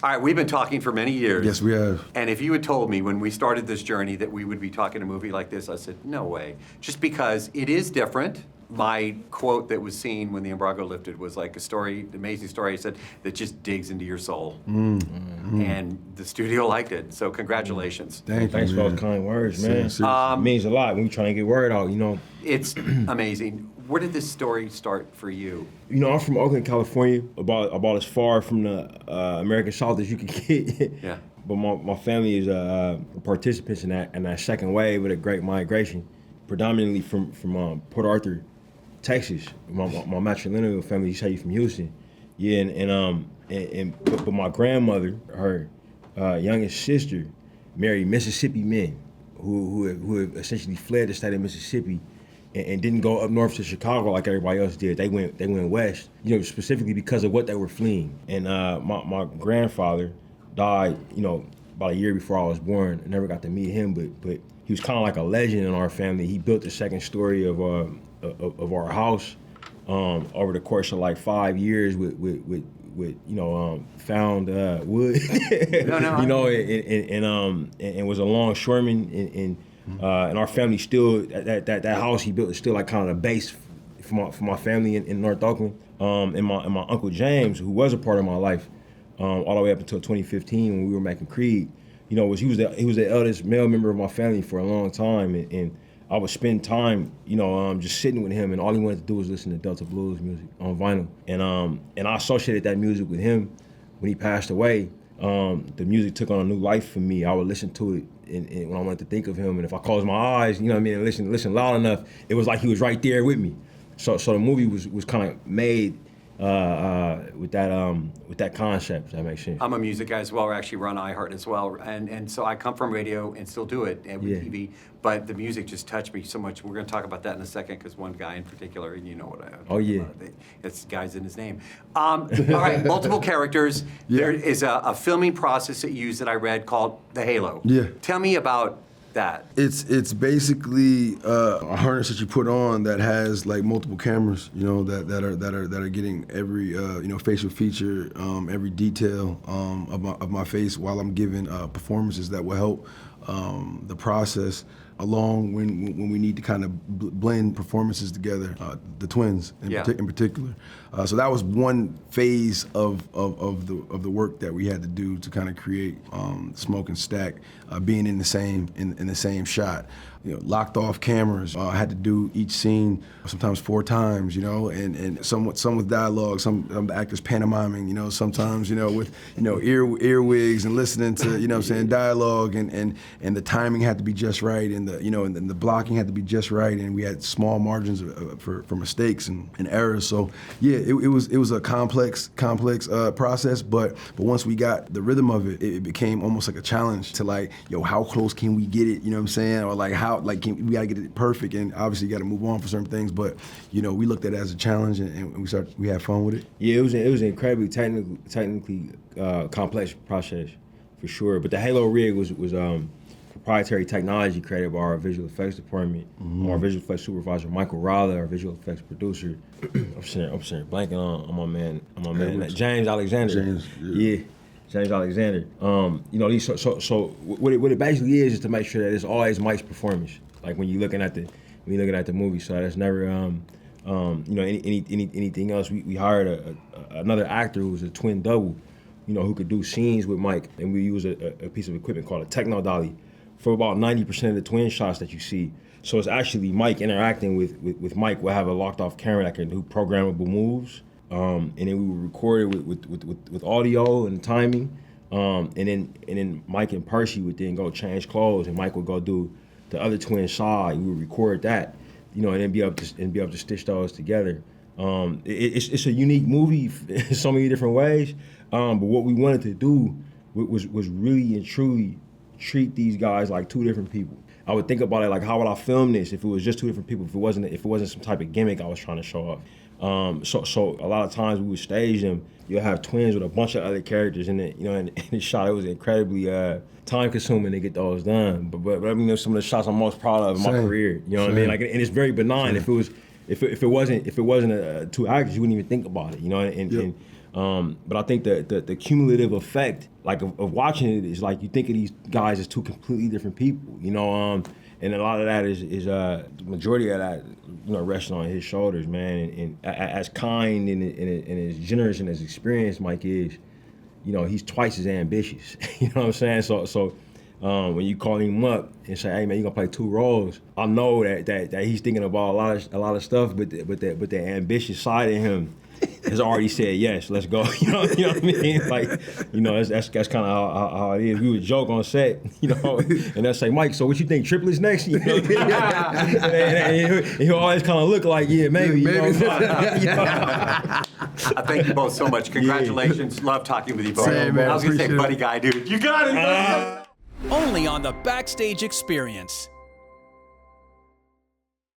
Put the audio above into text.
All right, we've been talking for many years. Yes, we have. And if you had told me when we started this journey that we would be talking a movie like this, I said, no way. Just because it is different. My quote that was seen when the embargo lifted was like a story, an amazing story, I said, that just digs into your soul. And the studio liked it, so congratulations. Thanks for those kind words, man. Seriously. It means a lot when we try and get word out, you know. It's amazing. Where did this story start for you? You know, I'm from Oakland, California, about as far from the American South as you can get. Yeah. But my family is participants in that second wave of the Great Migration, predominantly from Port Arthur, Texas. My matrilineal family, you say you from Houston. Yeah, but my grandmother, her youngest sister, married Mississippi men who have essentially fled the state of Mississippi and didn't go up north to Chicago like everybody else did. They went west, you know, specifically because of what they were fleeing. And my grandfather died, you know, about a year before I was born. I never got to meet him, but he was kind of like a legend in our family. He built the second story of our house over the course of like 5 years with you know found wood. No, you know, and was a longshoreman and our family still that house he built is still like kind of the base for my family in North Oakland. And my Uncle James, who was a part of my life all the way up until 2015 when we were making Creed, you know, he was the eldest male member of my family for a long time, and I would spend time, you know, just sitting with him, and all he wanted to do was listen to Delta blues music on vinyl, and I associated that music with him. When he passed away, the music took on a new life for me. I would listen to it and when I wanted to think of him, and if I closed my eyes, you know what I mean, and listen loud enough, it was like he was right there with me. So the movie was kind of made with that concept, if that makes sense. I'm a music guy as well. I actually run iHeart as well, and so I come from radio and still do it with TV. But the music just touched me so much. We're going to talk about that in a second because one guy in particular, and you know what I. Oh yeah. It's guy's in his name. All right, multiple characters. Yeah. There is a filming process that you use that I read called the Halo. Yeah. Tell me about that. It's basically a harness that you put on that has like multiple cameras, you know, that are getting every you know, facial feature, every detail of my face while I'm giving performances that will help the process along when we need to kind of blend performances together, the twins in particular. So that was one phase of the work that we had to do to kind of create Smoke and Stack being in the same shot. You know, locked off cameras. I had to do each scene sometimes 4 times, you know, and some with dialogue, some of the actors pantomiming, you know, sometimes, you know, with, you know, earwigs and listening to, you know what I'm saying, dialogue, and the timing had to be just right, and the, you know, and the blocking had to be just right, and we had small margins for mistakes and errors. So yeah, it was a complex process, but once we got the rhythm of it, it became almost like a challenge to like, yo, how close can we get it, you know what I'm saying, or like how, like, we gotta get it perfect, and obviously you gotta move on for certain things, but you know, we looked at it as a challenge, and we had fun with it. Yeah, it was an incredibly technically complex process for sure. But the Halo rig was proprietary technology created by our visual effects department, our visual effects supervisor Michael Rowley, our visual effects producer. I'm saying blanking on my man James Alexander. James Alexander. You know, so what it basically is to make sure that it's always Mike's performance. Like when you're looking at the movie, so that's never you know, anything else. We hired another actor who was a twin double, you know, who could do scenes with Mike, and we use a piece of equipment called a techno dolly for about 90% of the twin shots that you see. So it's actually Mike interacting with Mike. We'll have a locked off camera that can do programmable moves. And then we would record it with audio and timing, and then Mike and Percy would then go change clothes, and Mike would go do the other twin side. We would record that, you know, and then be able to stitch those together. It's a unique movie in so many different ways, but what we wanted to do was really and truly treat these guys like 2 different people. I would think about it like, how would I film this if it was just 2 different people? If it wasn't some type of gimmick I was trying to show off. So a lot of times we would stage them. You'll have twins with a bunch of other characters in it, you know, and the shot, it was incredibly time consuming to get those done. But I mean, some of the shots I'm most proud of in my career. You know what I mean? Like, and it's very benign. If it wasn't 2 actors, you wouldn't even think about it. You know, and But I think the cumulative effect, like of watching it, is like you think of these guys as two completely different people, you know. And a lot of that is the majority of that, you know, resting on his shoulders, man. And as kind and as generous and as experienced Mike is, you know, he's twice as ambitious. You know what I'm saying? So when you call him up and say, "Hey man, you gonna play 2 roles," I know that he's thinking about a lot of stuff, but the ambitious side of him has already said yes, let's go. You know what I mean? Like, you know, that's kind of how it is. We would joke on set, you know, and they'll say, "Mike, so what you think, triplets next?" You know, and he'll always kind of look like, "Yeah, maybe." You know? I thank you both so much. Congratulations. Love talking with you both. Same, man. I was going to say, Appreciate it. buddy guy, dude. You got it. Only on the Backstage Experience.